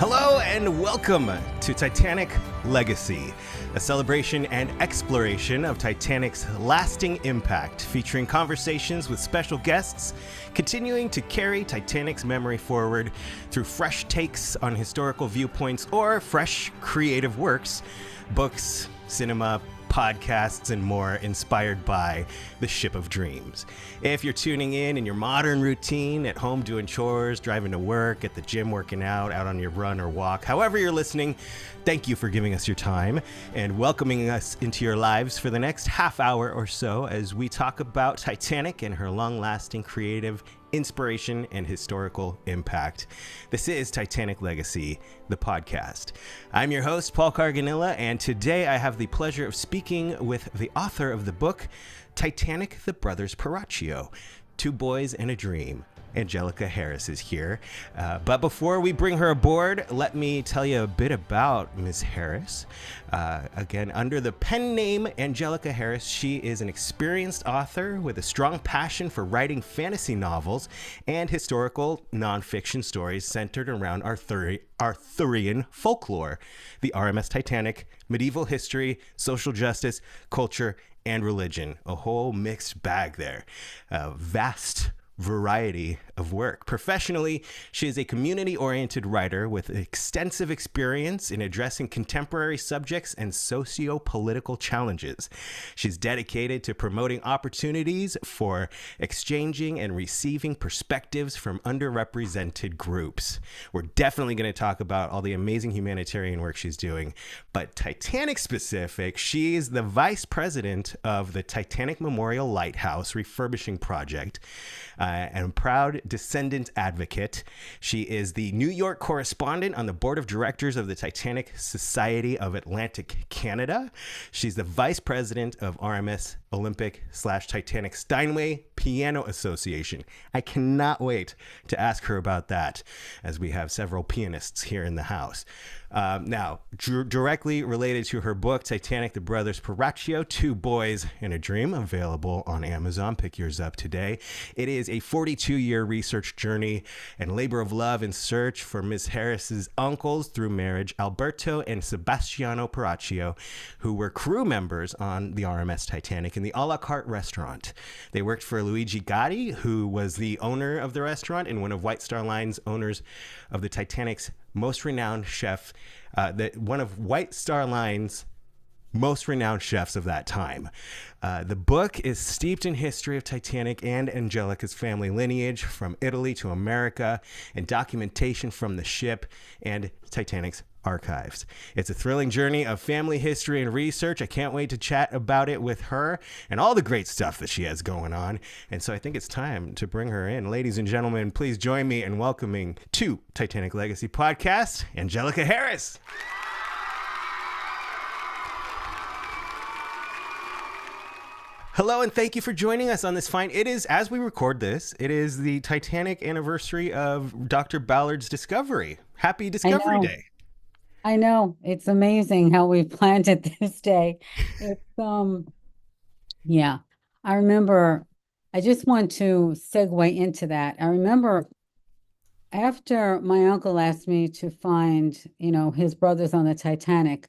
Hello and welcome to Titanic Legacy, a celebration and exploration of Titanic's lasting impact, featuring conversations with special guests, continuing to carry Titanic's memory forward through fresh takes on historical viewpoints or fresh creative works, books, cinema, podcasts, and more inspired by the Ship of Dreams. If you're tuning in your modern routine, at home doing chores, driving to work, at the gym working out on your run or walk, however you're listening, thank you for giving us your time and welcoming us into your lives for the next half hour or so as we talk about Titanic and her long-lasting creative inspiration and historical impact. This is Titanic Legacy, the podcast. I'm your host, Paul Carganilla, and today I have the pleasure of speaking with the author of the book, Titanic the Brothers Peracchio, Two Boys and a Dream. Angelica Harris is here. But before we bring her aboard, let me tell you a bit about Ms. Harris. Again, under the pen name Angelica Harris, she is an experienced author with a strong passion for writing fantasy novels and historical nonfiction stories centered around Arthurian folklore, the RMS Titanic, medieval history, social justice, culture, and religion. A whole mixed bag there. Vast variety of work. Professionally, she is a community-oriented writer with extensive experience in addressing contemporary subjects and socio-political challenges. She's dedicated to promoting opportunities for exchanging and receiving perspectives from underrepresented groups. We're definitely going to talk about all the amazing humanitarian work she's doing, but Titanic specific, she is the vice president of the Titanic Memorial Lighthouse Refurbishing Project, and proud descendant advocate. She is the New York correspondent on the board of directors of the Titanic Society of Atlantic Canada. She's the vice president of RMS Olympic/Titanic Steinway Piano Association. I cannot wait to ask her about that, as we have several pianists here in the house. Now, directly related to her book, Titanic the Brothers Peracchio, Two Boys and a Dream, available on Amazon. Pick yours up today. It is a 42-year research journey and labor of love and search for Ms. Harris's uncles through marriage, Alberto and Sebastiano Peracchio, who were crew members on the RMS Titanic in the a la carte restaurant. They worked for Luigi Gotti, who was the owner of the restaurant and one of White Star Line's owners of the Titanic's most renowned chef, one of White Star Line's most renowned chefs of that time. The book is steeped in history of Titanic and Angelica's family lineage from Italy to America and documentation from the ship and Titanic's archives. It's a thrilling journey of family history and research. I can't wait to chat about it with her and all the great stuff that she has going on. And so I think it's time to bring her in. Ladies and gentlemen, please join me in welcoming to Titanic Legacy Podcast, Angelica Harris. Hello, and thank you for joining us on this it is, as we record this, it is the Titanic anniversary of Dr. Ballard's discovery. Happy Discovery Day. I know. It's amazing how we planned it this day. It's, yeah. I remember, I just want to segue into that. I remember after my uncle asked me to find, his brothers on the Titanic,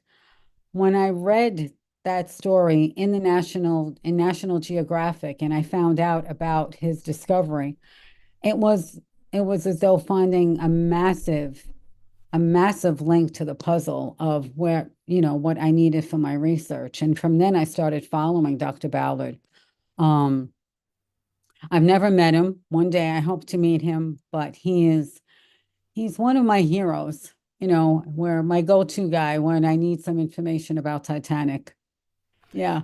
when I read that story in National Geographic, and I found out about his discovery, it was as though finding a massive link to the puzzle of where, what I needed for my research. And from then I started following Dr. Ballard. I've never met him. One day I hope to meet him, but he's one of my heroes, where my go-to guy when I need some information about Titanic. Yeah.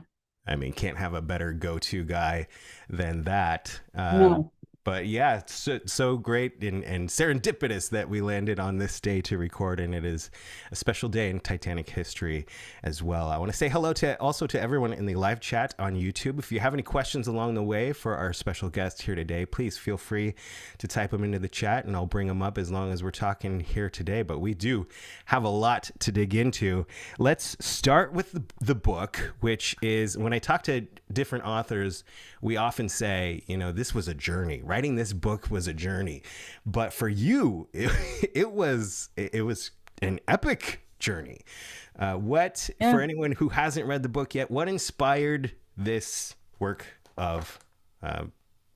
I mean, can't have a better go-to guy than that. No. But yeah, it's so great and serendipitous that we landed on this day to record, and it is a special day in Titanic history as well. I want to say hello to everyone in the live chat on YouTube. If you have any questions along the way for our special guest here today, please feel free to type them into the chat, and I'll bring them up as long as we're talking here today. But we do have a lot to dig into. Let's start with the book, which is, when I talk to different authors, we often say, this was a journey. Writing this book was a journey, but for you, it was an epic journey. What, Yeah. for anyone who hasn't read the book yet, what inspired this work of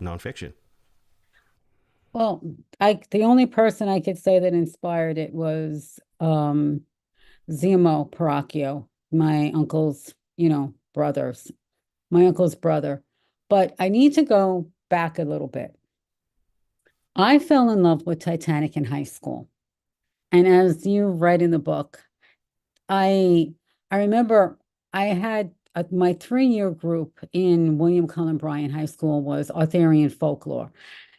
nonfiction? Well, the only person I could say that inspired it was Zemo Peracchio, my uncle's, brothers, my uncle's brother. But I need to go back a little bit. I fell in love with Titanic in high school. And as you read in the book, I remember I had my 3-year group in William Cullen Bryant High School was Arthurian Folklore.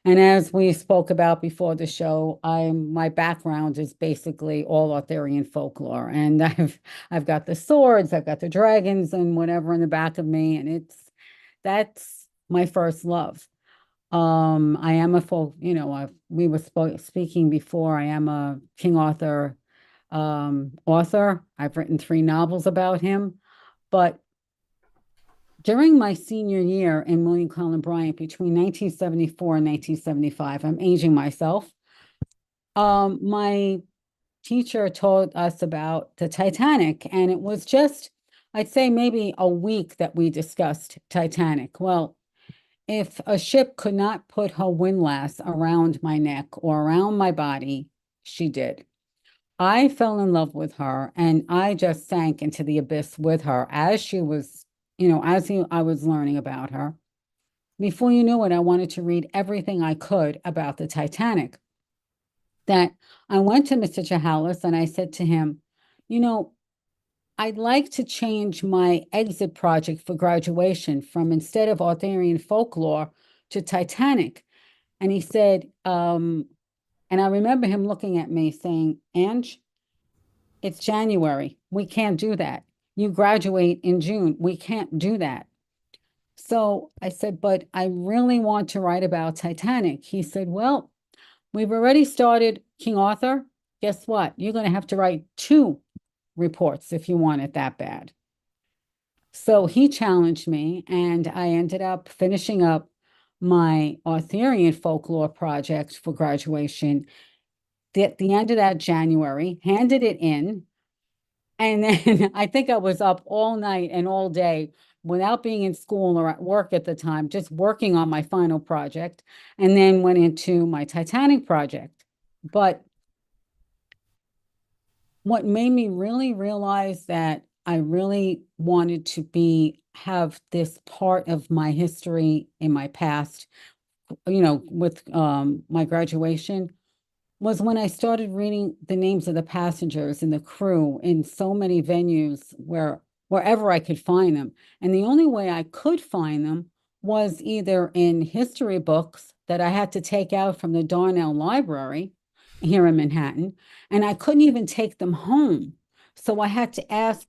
And as we spoke about before the show, my background is basically all Arthurian folklore. And I've got the swords, I've got the dragons and whatever in the back of me. And that's my first love. I am a folk, we were speaking before, I am a King Arthur author. I've written 3 novels about him. But during my senior year in William Cullen Bryant, between 1974 and 1975, I'm aging myself. My teacher told us about the Titanic, and it was just, I'd say maybe a week that we discussed Titanic. Well, if a ship could not put her windlass around my neck or around my body, she did. I fell in love with her, and I just sank into the abyss with her as she was, I was learning about her. Before you knew it, I wanted to read everything I could about the Titanic. That I went to Mr. Chahalis and I said to him, I'd like to change my exit project for graduation from instead of Arthurian folklore to Titanic. And he said, and I remember him looking at me saying, Ange, it's January. We can't do that. You graduate in June. We can't do that. So I said, but I really want to write about Titanic. He said, well, we've already started King Arthur. Guess what? You're going to have to write 2 reports if you want it that bad. So he challenged me, and I ended up finishing up my Arthurian folklore project for graduation at the end of that January, handed it in, and then I think I was up all night and all day without being in school or at work at the time, just working on my final project, and then went into my Titanic project. But what made me really realize that I really wanted to have this part of my history in my past, with my graduation, was when I started reading the names of the passengers and the crew in so many venues wherever I could find them. And the only way I could find them was either in history books that I had to take out from the Darnell Library here in Manhattan, and I couldn't even take them home. So I had to ask,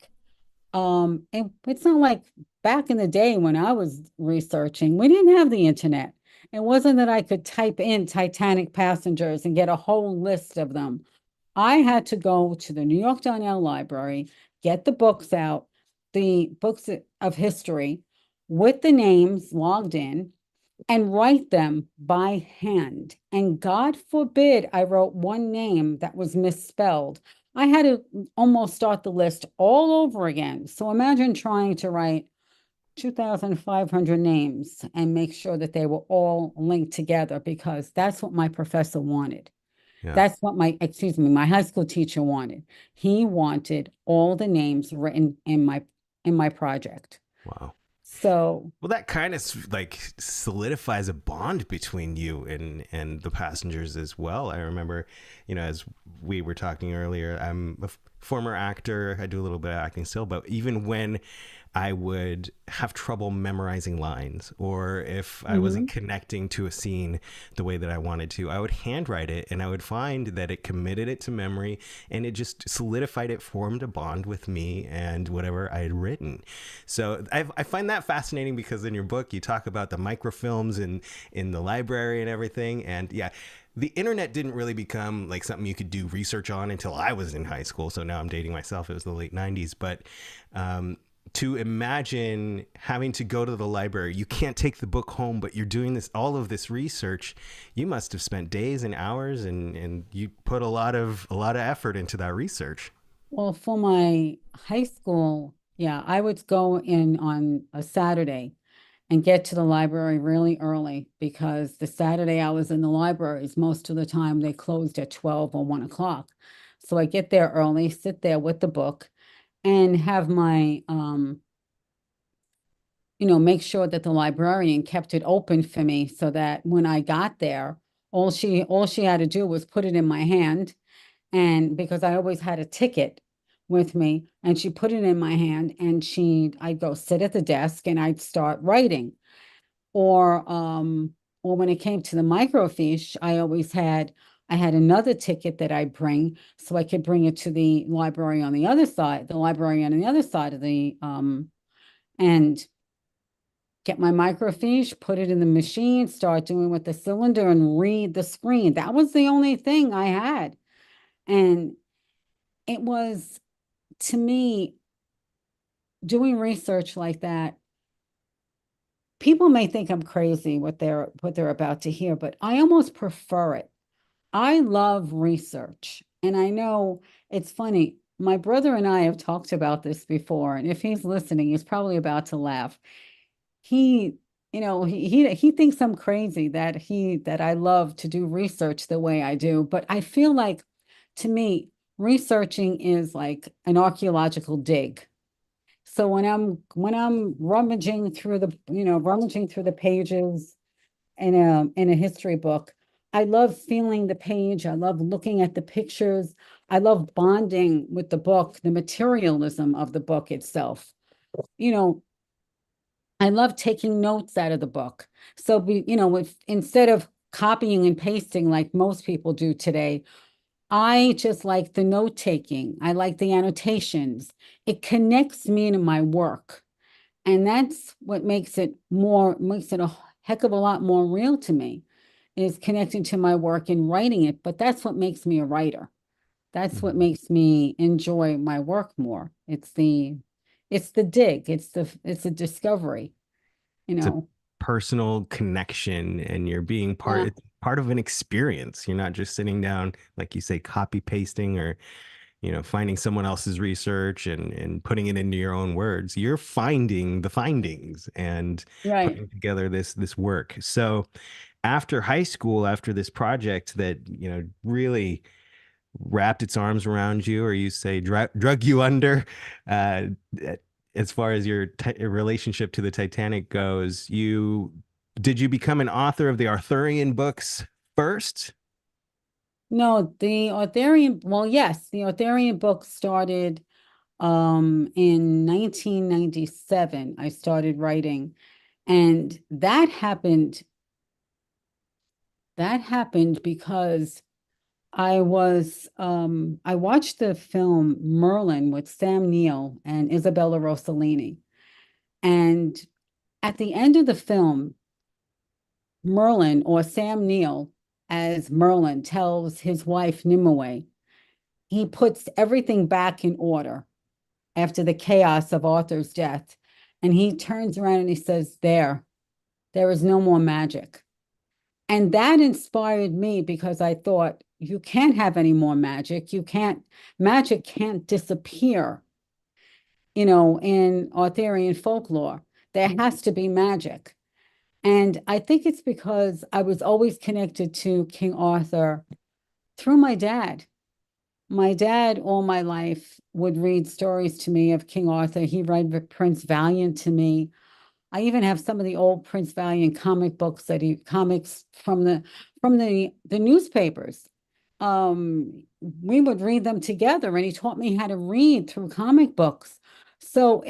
and it's not like back in the day when I was researching, we didn't have the internet. It wasn't that I could type in Titanic passengers and get a whole list of them. I had to go to the New York Darnell Library, get the books out, the books of history with the names logged in, and write them by hand. And God forbid I wrote one name that was misspelled. I had to almost start the list all over again. So imagine trying to write 2,500 names and make sure that they were all linked together, because that's what my professor wanted. Yeah. That's what my high school teacher wanted. He wanted all the names written in my project. Wow. So, well, that kind of like solidifies a bond between you and the passengers as well. I remember, as we were talking earlier, I'm a former actor. I do a little bit of acting still, but even when I would have trouble memorizing lines, or if I wasn't connecting to a scene the way that I wanted to, I would handwrite it, and I would find that it committed it to memory, and it just solidified it, formed a bond with me and whatever I had written. So I find that fascinating, because in your book you talk about the microfilms in the library and everything. And yeah, the internet didn't really become like something you could do research on until I was in high school. So now I'm dating myself. It was the late 90s. But to imagine having to go to the library. You can't take the book home, but you're doing all of this research. You must have spent days and hours, and you put a lot of effort into that research. Well, for my high school, yeah, I would go in on a Saturday and get to the library really early because the Saturday I was in the libraries, most of the time they closed at 12 or 1 o'clock. So I get there early, sit there with the book, and have my, make sure that the librarian kept it open for me so that when I got there, all she had to do was put it in my hand. And because I always had a ticket with me, and she put it in my hand, and I'd go sit at the desk and I'd start writing. Or when it came to the microfiche, I had another ticket that I'd bring so I could bring it to the library on the other side, of the and get my microfiche, put it in the machine, start doing with the cylinder and read the screen. That was the only thing I had. And it was, to me, doing research like that, people may think I'm crazy what they're about to hear, but I almost prefer it. I love research. And I know it's funny. My brother and I have talked about this before, and if he's listening, he's probably about to laugh. He, he thinks I'm crazy that I love to do research the way I do, but I feel like, to me, researching is like an archaeological dig. So when I'm rummaging through the pages in a history book, I love feeling the page. I love looking at the pictures. I love bonding with the book, the materialism of the book itself. You know, I love taking notes out of the book. So instead of copying and pasting like most people do today, I just like the note taking. I like the annotations. It connects me to my work. And that's what makes it a heck of a lot more real to me, is connecting to my work and writing it. But that's what makes me a writer. That's what Mhm. makes me enjoy my work more. It's the dig. It's a discovery, you It's a know. personal connection, and you're being Yeah, it's part of an experience. You're not just sitting down, like you say, copy pasting or finding someone else's research and putting it into your own words. You're finding the findings and right. putting together this work. So after high school, after this project that really wrapped its arms around you, or you say drug you under, uh, as far as your relationship to the Titanic goes, you become an author of the Arthurian books first? No, yes, the Arthurian book started in 1997. I started writing, and that happened because I watched the film Merlin with Sam Neill and Isabella Rossellini. And at the end of the film, Merlin, or Sam Neill as Merlin, tells his wife Nimue he puts everything back in order after the chaos of Arthur's death. And he turns around and he says, there is no more magic. And that inspired me because I thought, you can't have any more magic. Magic can't disappear, in Arthurian folklore. There has to be magic. And I think it's because I was always connected to King Arthur through my dad. My dad, all my life, would read stories to me of King Arthur. He read Prince Valiant to me. I even have some of the old Prince Valiant comics from the newspapers. We would read them together, and he taught me how to read through comic books. So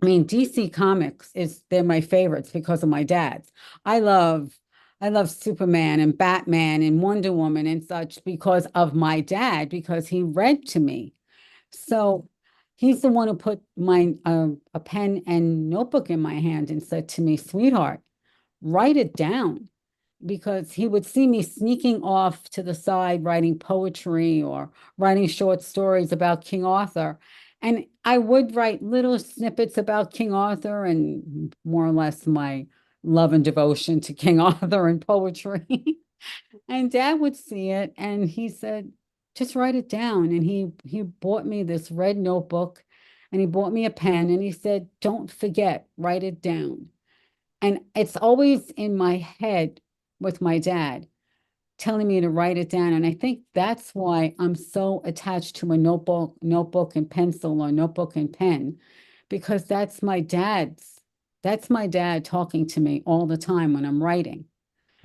DC Comics they're my favorites because of my dad's. I love I love Superman and Batman and Wonder Woman and such because of my dad, because he read to me. So he's the one who put a pen and notebook in my hand and said to me, "Sweetheart, write it down." Because he would see me sneaking off to the side writing poetry or writing short stories about King Arthur. And I would write little snippets about King Arthur and more or less my love and devotion to King Arthur and poetry. And Dad would see it and he said, just write it down. And he bought me this red notebook and he bought me a pen and he said, don't forget, write it down. And it's always in my head with my dad telling me to write it down. And I think that's why I'm so attached to a notebook and pencil or notebook and pen, because that's my dad talking to me all the time when I'm writing.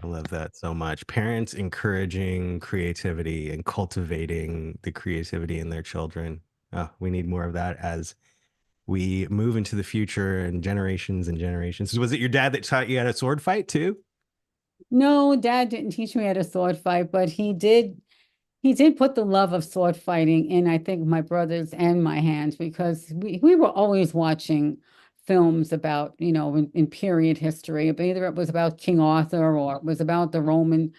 I love that so much. Parents encouraging creativity and cultivating the creativity in their children. Oh, we need more of that as we move into the future and generations and generations. Was it your dad that taught you how to sword fight too? No, Dad didn't teach me how to sword fight, but he did put the love of sword fighting in, I think, my brothers and my hands because we were always watching films about, in period history. Either it was about King Arthur or it was about the Roman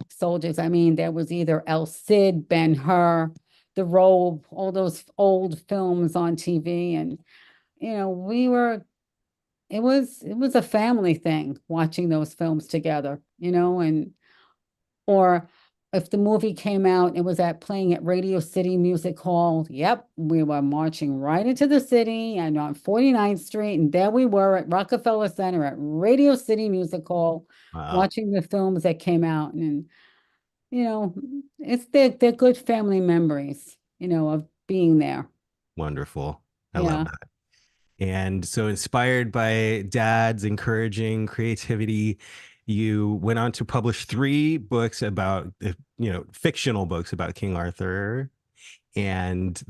soldiers. I mean, there was either El Cid, Ben-Hur, The Robe, all those old films on TV. And, we were it was a family thing watching those films together, and or if the movie came out, it was playing at Radio City Music Hall. Yep, we were marching right into the city and on 49th Street, and there we were at Rockefeller Center at Radio City Music Hall, Wow, watching the films that came out. And you know, they're good family memories, of being there. wonderful. I love Yeah. that. And so, inspired by dad's encouraging creativity, you went on to publish three books about, fictional books about King Arthur. And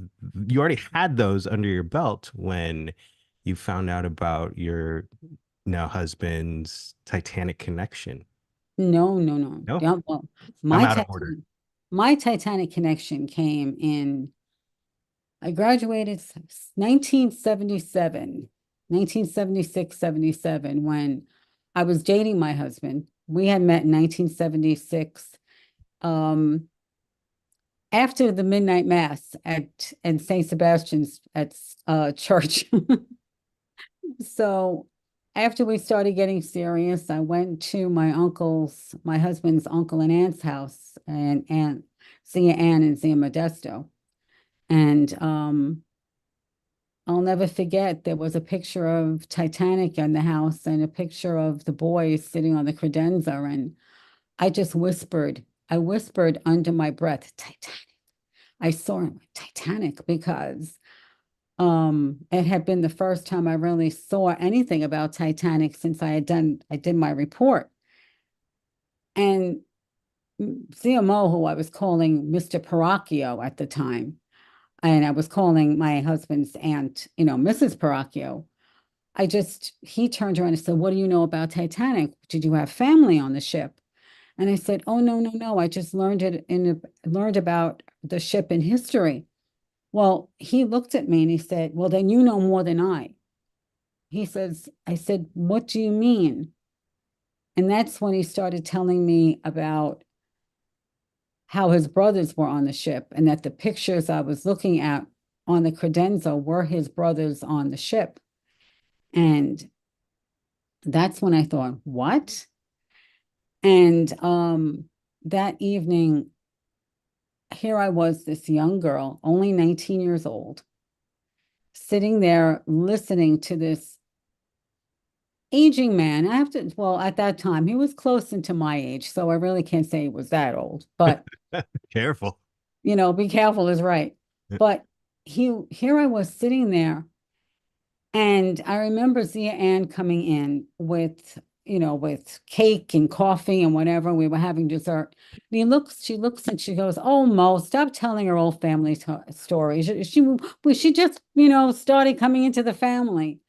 you already had those under your belt when you found out about your now husband's Titanic connection. No, no, no. No, Yeah, well, I'm my out of Titanic, order. my Titanic connection came in, I graduated 1977, 1976, 77, when I was dating my husband. We had met in 1976, um, after the midnight mass at St. Sebastian's at church. So after we started getting serious, I went to my husband's uncle and aunt's house, and Zia Ann and Zia Modesto. And I'll never forget, there was a picture of Titanic in the house and a picture of the boys sitting on the credenza. And I whispered under my breath, Titanic. I saw Titanic because it had been the first time I really saw anything about Titanic since I did my report. And CMO, who I was calling Mr. Peracchio at the time, and I was calling my husband's aunt, Mrs. Peracchio. He turned around and said, what do you know about Titanic? Did you have family on the ship? And I said, oh, no, no, no. I just learned about the ship in history. Well, he looked at me and he said, well, then you know more than I. I said, what do you mean? And that's when he started telling me about how his brothers were on the ship and that the pictures I was looking at on the credenza were his brothers on the ship. And that's when I thought, what? And that evening, here I was, this young girl, only 19 years old, sitting there listening to this aging man. Well, at that time, he was close into my age, so I really can't say he was that old, but Careful. be careful is right. But here I was sitting there, and I remember Zia Ann coming in with cake and coffee and whatever. We were having dessert. And she looks and she goes, "Oh, Mo, stop telling her old family stories. She just, started coming into the family."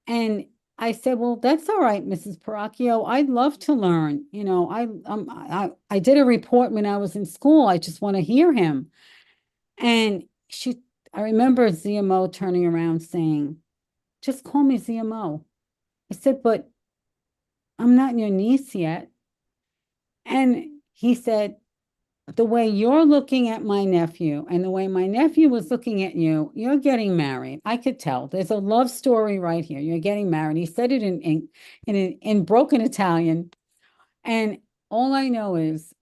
And I said, "Well, that's all right, Mrs. Peracchio. I'd love to learn. I did a report when I was in school. I just want to hear him." And I remember ZMO turning around saying, "Just call me ZMO." I said, "But I'm not your niece yet." And he said, the way you're looking at my nephew and the way my nephew was looking at you, you're getting married. I could tell. There's a love story right here. You're getting married. He said it in broken Italian. And all I know is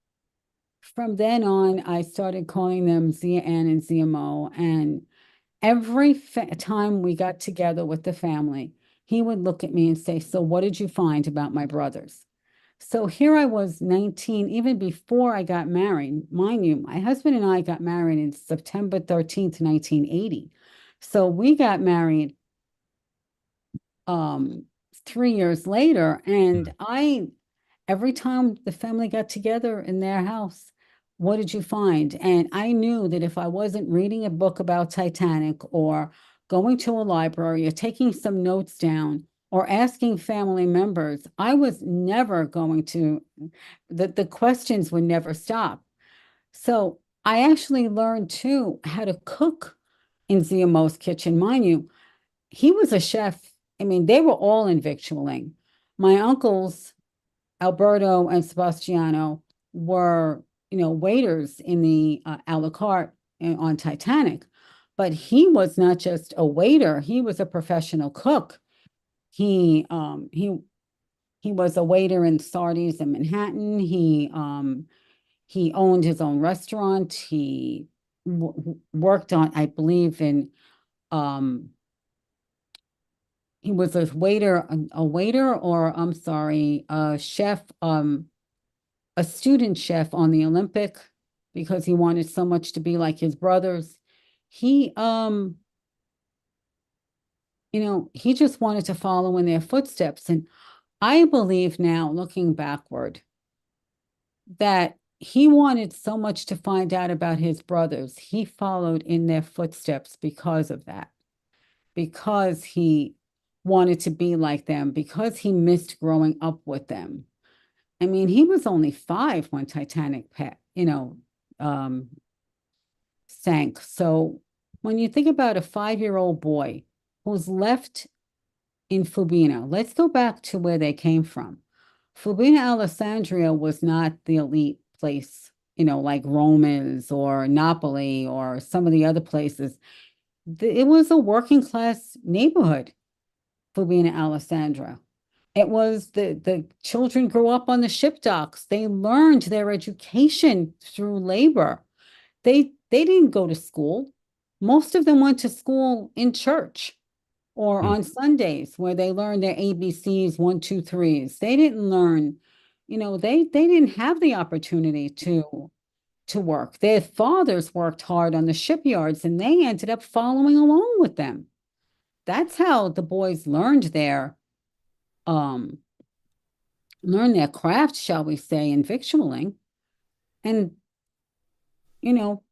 from then on, I started calling them Zia Ann and Zia Mo. And every time we got together with the family, he would look at me and say, "So what did you find about my brothers?" So here I was 19, even before I got married. Mind you, my husband and I got married in September 13th, 1980. So we got married 3 years later. And every time the family got together in their house, what did you find? And I knew that if I wasn't reading a book about Titanic or going to a library or taking some notes down or asking family members, I was never going to, the questions would never stop. So I actually learned too how to cook in Zia Mo's kitchen. Mind you, he was a chef. I mean, they were all in victualling. My uncles, Alberto and Sebastiano, were, waiters in the a la carte on Titanic. But he was not just a waiter, he was a professional cook. He was a waiter in Sardi's in Manhattan. He owned his own restaurant. He worked on, I believe, um he was a waiter, or I'm sorry, a chef, a student chef on the Olympic, because he wanted so much to be like his brothers. He, he just wanted to follow in their footsteps. And I believe now, looking backward, that he wanted so much to find out about his brothers. He followed in their footsteps because of that, because he wanted to be like them, because he missed growing up with them. I mean, he was only 5 when Titanic, sank. So when you think about a 5-year-old boy who's left in Fubina, let's go back to where they came from. Fubina, Alessandria was not the elite place, like Rome is, or Napoli, or some of the other places. It was a working class neighborhood, Fubina, Alessandra. It was the children grew up on the ship docks. They learned their education through labor. They didn't go to school. Most of them went to school in church or Hmm. on Sundays, where they learned their ABCs, one, two, threes. They didn't learn, they didn't have the opportunity to work. Their fathers worked hard on the shipyards, and they ended up following along with them. That's how the boys um learned their craft, shall we say, in victualling. And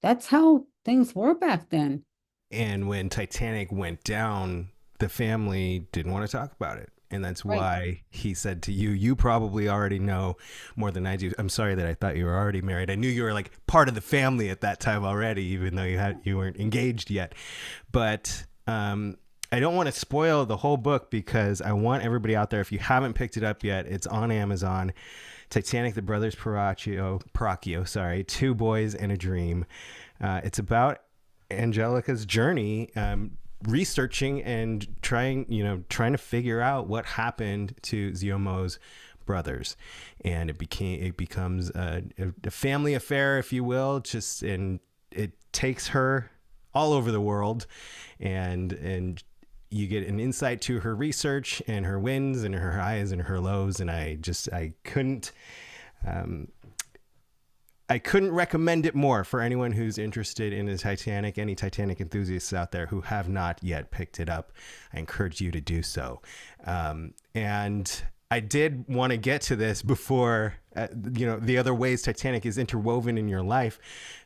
that's how things were back then. And when Titanic went down, the family didn't want to talk about it. And that's Right. why he said to you, you probably already know more than I do. I'm sorry that I thought you were already married. I knew you were like part of the family at that time already, even though you weren't engaged yet. But I don't want to spoil the whole book, because I want everybody out there, if you haven't picked it up yet, it's on Amazon. Titanic the Brothers Peracchio, sorry, Two Boys and a Dream. It's about Angelica's journey, researching and trying to figure out what happened to Zia Mo's brothers, and it becomes a family affair, if you will. And it takes her all over the world, and you get an insight to her research and her wins and her highs and her lows. And I couldn't recommend it more for anyone who's interested in the Titanic. Any Titanic enthusiasts out there who have not yet picked it up, I encourage you to do so. And I did want to get to this before, the other ways Titanic is interwoven in your life,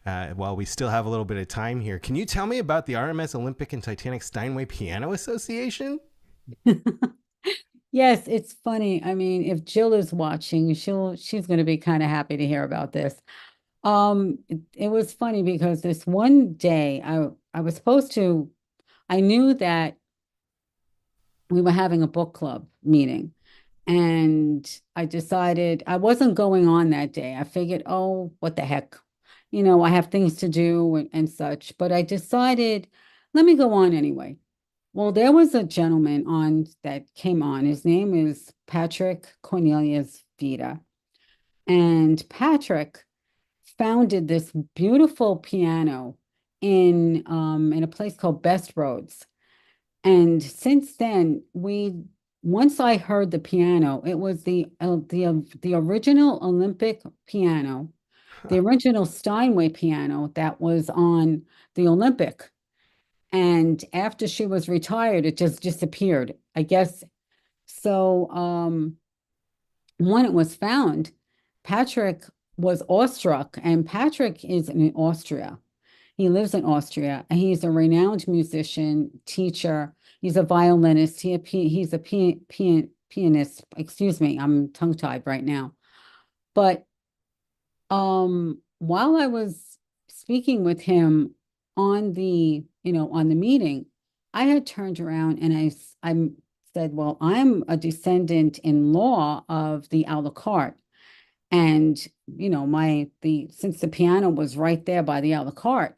while we still have a little bit of time here. Can you tell me about the RMS Olympic and Titanic Steinway Piano Association? Yes, it's funny. I mean, if Jill is watching, she's going to be kind of happy to hear about this. It was funny because this one day I was supposed to, I knew that we were having a book club meeting, and I decided I wasn't going on that day. I figured, oh, what the heck? I have things to do and such, but I decided, let me go on anyway. Well, there was a gentleman on that came on. His name is Patrick Cornelius Vita. And Patrick founded this beautiful piano in a place called Best Roads. And since then, once I heard the piano, it was the original Olympic piano, the original Steinway piano that was on the Olympic. And after she was retired, it just disappeared, I guess. So when it was found, Patrick was awestruck, and Patrick is in Austria. He lives in Austria, and he's a renowned musician, teacher. He's a violinist. He's a pianist. Excuse me, I'm tongue-tied right now. But while I was speaking with him on the meeting, I had turned around and I said, well, I'm a descendant in law of the a la carte. And, since the piano was right there by the a la carte,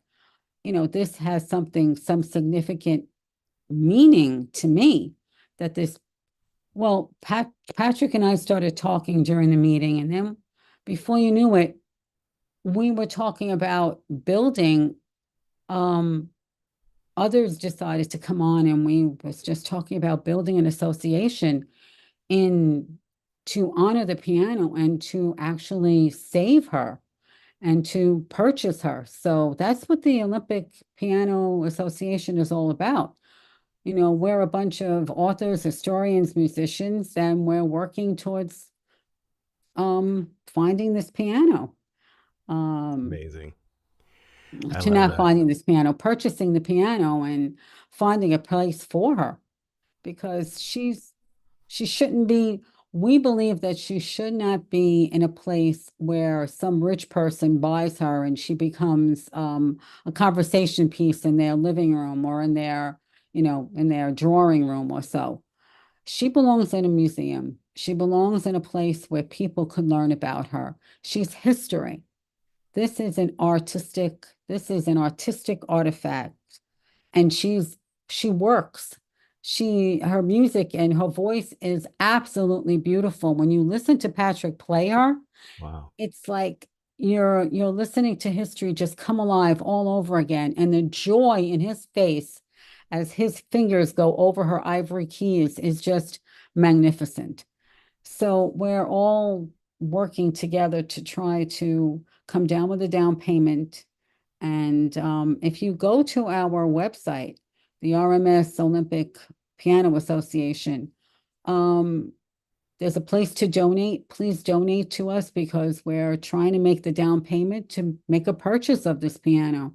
this has some significant meaning to me that Patrick and I started talking during the meeting, and then before you knew it, we were talking about building. Others decided to come on, and we was just talking about building an association to honor the piano and to actually save her and to purchase her. So that's what the Olympic Piano Association is all about. We're a bunch of authors, historians, musicians, and we're working towards finding this piano. Amazing. To not finding this piano, purchasing the piano and finding a place for her, because she shouldn't be. We believe that she should not be in a place where some rich person buys her and she becomes a conversation piece in their living room or in their drawing room or so. She belongs in a museum. She belongs in a place where people could learn about her. She's history. This is an artistic artifact, and she works. Her music and her voice is absolutely beautiful. When you listen to Patrick play her, wow, it's like you're listening to history just come alive all over again. And the joy in his face as his fingers go over her ivory keys is just magnificent. So we're all working together to try to come down with a down payment. And if you go to our website, the RMS Olympic Piano Association, there's a place to donate. Please donate to us, because we're trying to make the down payment to make a purchase of this piano.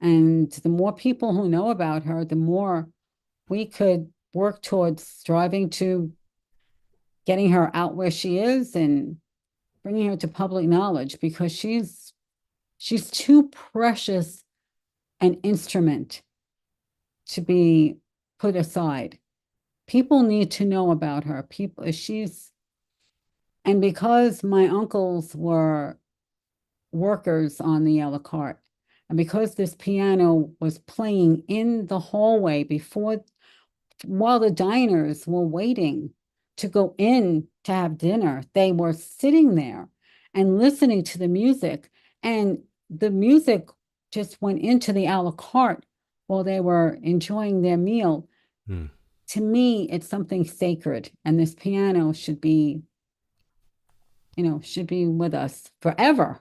And the more people who know about her, the more we could work towards striving to getting her out where she is and bringing her to public knowledge, because she's too precious an instrument to be put aside. People need to know about her. And because my uncles were workers on the a la carte, and because this piano was playing in the hallway while the diners were waiting to go in to have dinner, they were sitting there and listening to the music, and the music just went into the a la carte while they were enjoying their meal. To me, it's something sacred, and this piano should be with us forever.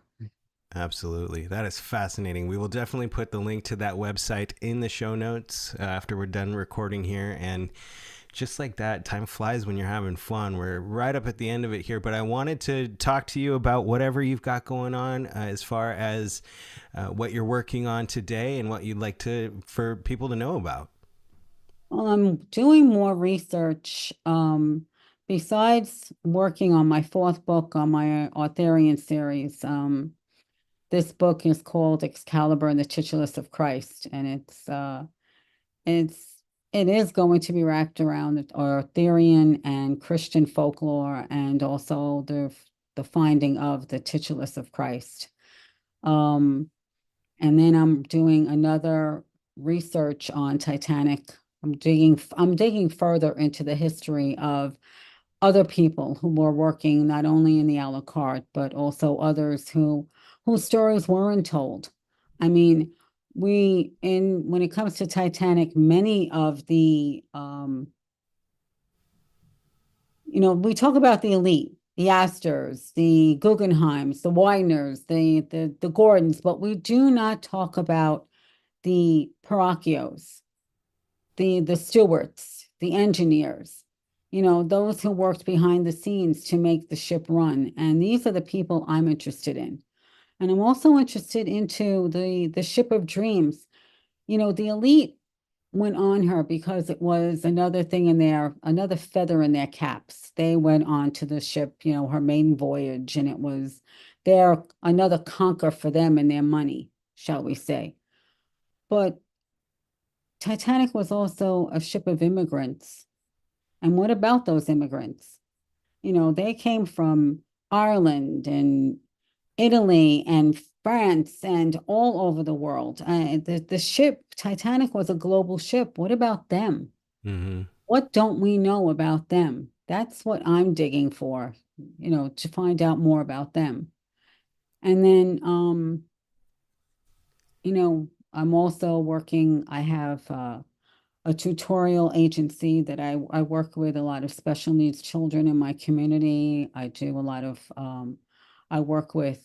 Absolutely. That is fascinating. We will definitely put the link to that website in the show notes after we're done recording here. And just like that, time flies when you're having fun. We're right up at the end of it here, but I wanted to talk to you about whatever you've got going on as far as what you're working on today and what you'd like for people to know about. Well, I'm doing more research. Besides working on my fourth book on my Arthurian series, this book is called Excalibur and the Titulus of Christ, and it is going to be wrapped around Arthurian and Christian folklore, and also the finding of the Titulus of Christ. Um, and then I'm doing another research on Titanic. I'm digging further into the history of other people who were working not only in the a la carte, but also others whose stories weren't told. I mean, when it comes to Titanic, many of the we talk about the elite, the Astors, the Guggenheims, the Wideners, the Gordons, but we do not talk about the Peracchios, the stewards, the engineers, those who worked behind the scenes to make the ship run. And these are the people I'm interested in. And I'm also interested into the ship of dreams. The elite went on her because it was another feather in their caps. They went on to the ship, her maiden voyage, and it was another conquer for them and their money, shall we say. But Titanic was also a ship of immigrants. And what about those immigrants? They came from Ireland and Italy and France and all over the world. The ship, Titanic, was a global ship. What about them? Mm-hmm. What don't we know about them? That's what I'm digging for, to find out more about them. And then, I'm also working, I have a tutorial agency that I work with a lot of special needs children in my community. I do a lot of, I work with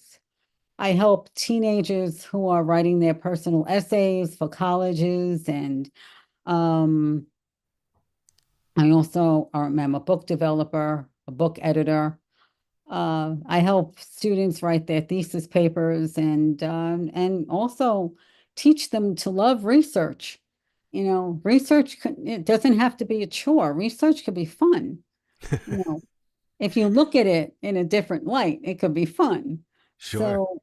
I help teenagers who are writing their personal essays for colleges, and um, I'm a book developer, a book editor. I help students write their thesis papers and also teach them to love research. It doesn't have to be a chore. Research could be fun. You know, if you look at it in a different light, it could be fun. Sure. So,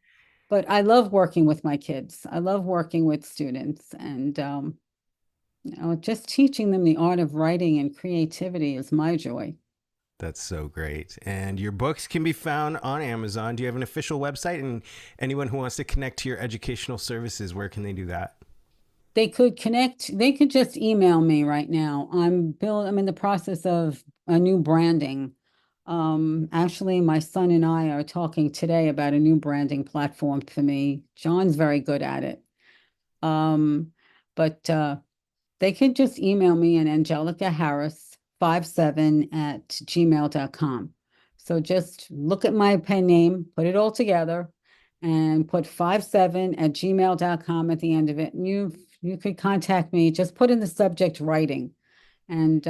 but I love working with my kids. I love working with students and just teaching them the art of writing and creativity is my joy. That's so great. And your books can be found on Amazon. Do you have an official website? And anyone who wants to connect to your educational services, where can they do that? They could just email me right now. I'm in the process of a new branding. Actually, my son and I are talking today about a new branding platform for me. John's very good at it. Um, but they could just email me at Angelica Harris 57 at gmail.com. So just look at my pen name, put it all together, and put 57 at gmail.com at the end of it. And you could contact me. Just put in the subject writing, and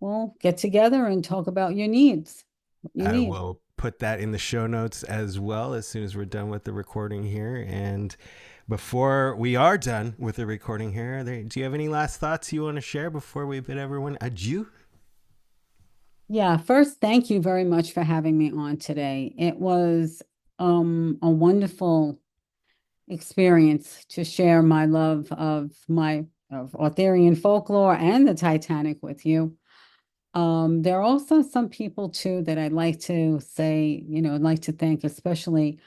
we'll get together and talk about your needs. What you I need. will put that in the show notes as well as soon as we're done with the recording here. And before we are done with the recording here, do you have any last thoughts you want to share before we bid everyone adieu? Yeah, first, thank you very much for having me on today. It was a wonderful experience to share my love of Arthurian folklore and the Titanic with you. There are also some people too that I'd like to say, I'd like to thank, especially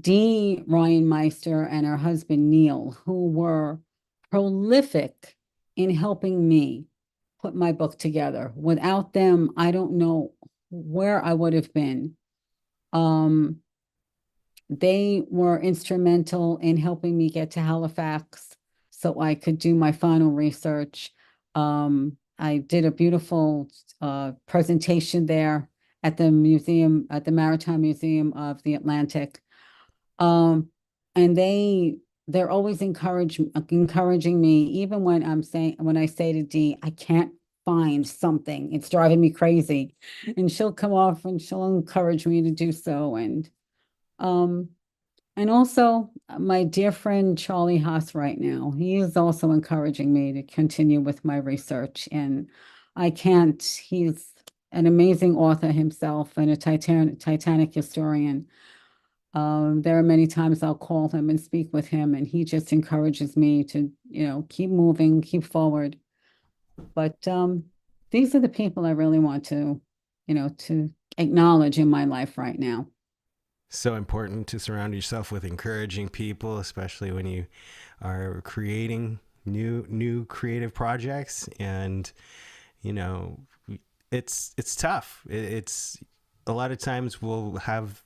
Dee Ryan Meister and her husband Neil, who were prolific in helping me put my book together. Without them, I don't know where I would have been. Um, they were instrumental in helping me get to Halifax so I could do my final research. I did a beautiful presentation there at the museum, at the Maritime Museum of the Atlantic. And they're always encouraging me, even when when I say to Dee, I can't find something, it's driving me crazy. And she'll come off and she'll encourage me to do so. Um, and also my dear friend Charlie Haas right now, he is also encouraging me to continue with my research. And he's an amazing author himself and a Titanic historian. There are many times I'll call him and speak with him, and he just encourages me to, keep moving, keep forward. But these are the people I really want to acknowledge in my life right now. So important to surround yourself with encouraging people, especially when you are creating new creative projects. And you know, it's tough. It's a lot of times we'll have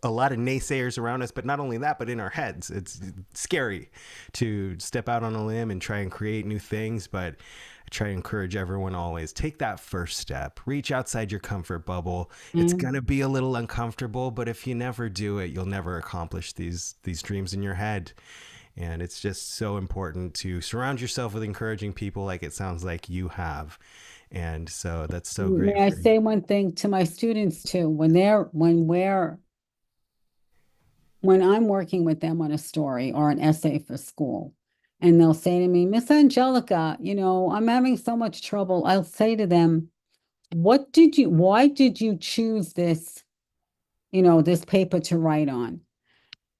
a lot of naysayers around us, but not only that, but in our heads. It's scary to step out on a limb and try and create new things, but I try to encourage everyone always take that first step, reach outside your comfort bubble. It's going to be a little uncomfortable, but if you never do it, you'll never accomplish these dreams in your head. And it's just so important to surround yourself with encouraging people like it sounds like you have. And so that's so great. May I say one thing to my students too? When I'm working with them on a story or an essay for school, and they'll say to me, Miss Angelica, I'm having so much trouble. I'll say to them, why did you choose this, this paper to write on?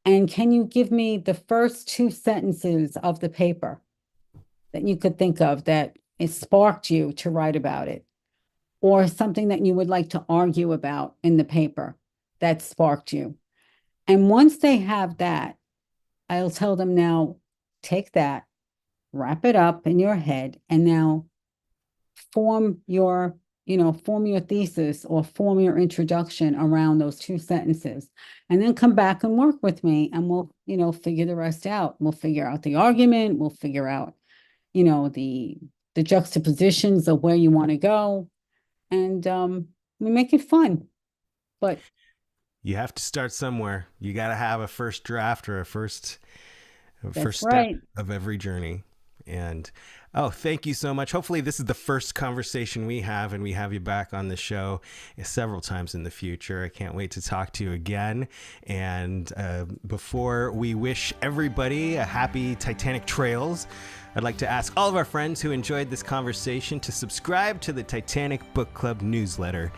And can you give me the first 2 sentences of the paper that you could think of that it sparked you to write about it, or something that you would like to argue about in the paper that sparked you? And once they have that, I'll tell them, now take that, wrap it up in your head, and now form your thesis or form your introduction around those 2 sentences, and then come back and work with me, and we'll, figure the rest out. We'll figure out the argument. We'll figure out, the juxtapositions of where you want to go, and we make it fun. But you have to start somewhere. You got to have a first draft or a first step of every journey. And thank you so much. Hopefully this is the first conversation we have, and we have you back on the show several times in the future. I can't wait to talk to you again. And before we wish everybody a happy Titanic trails, I'd like to ask all of our friends who enjoyed this conversation to subscribe to the Titanic Book Club newsletter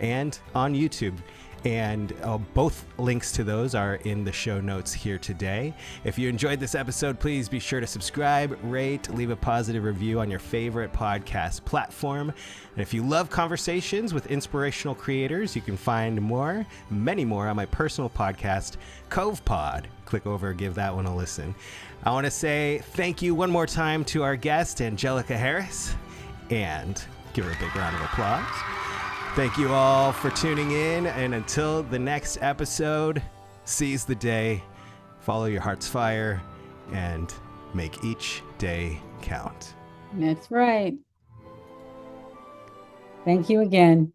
and on YouTube. And both links to those are in the show notes here today. If you enjoyed this episode, please be sure to subscribe, rate, leave a positive review on your favorite podcast platform. And if you love conversations with inspirational creators, you can find many more on my personal podcast, Cove Pod. Click over, give that one a listen. I want to say thank you one more time to our guest, Angelica Harris, and give her a big round of applause. Thank you all for tuning in, and until the next episode, seize the day, follow your heart's fire, and make each day count. That's right. Thank you again.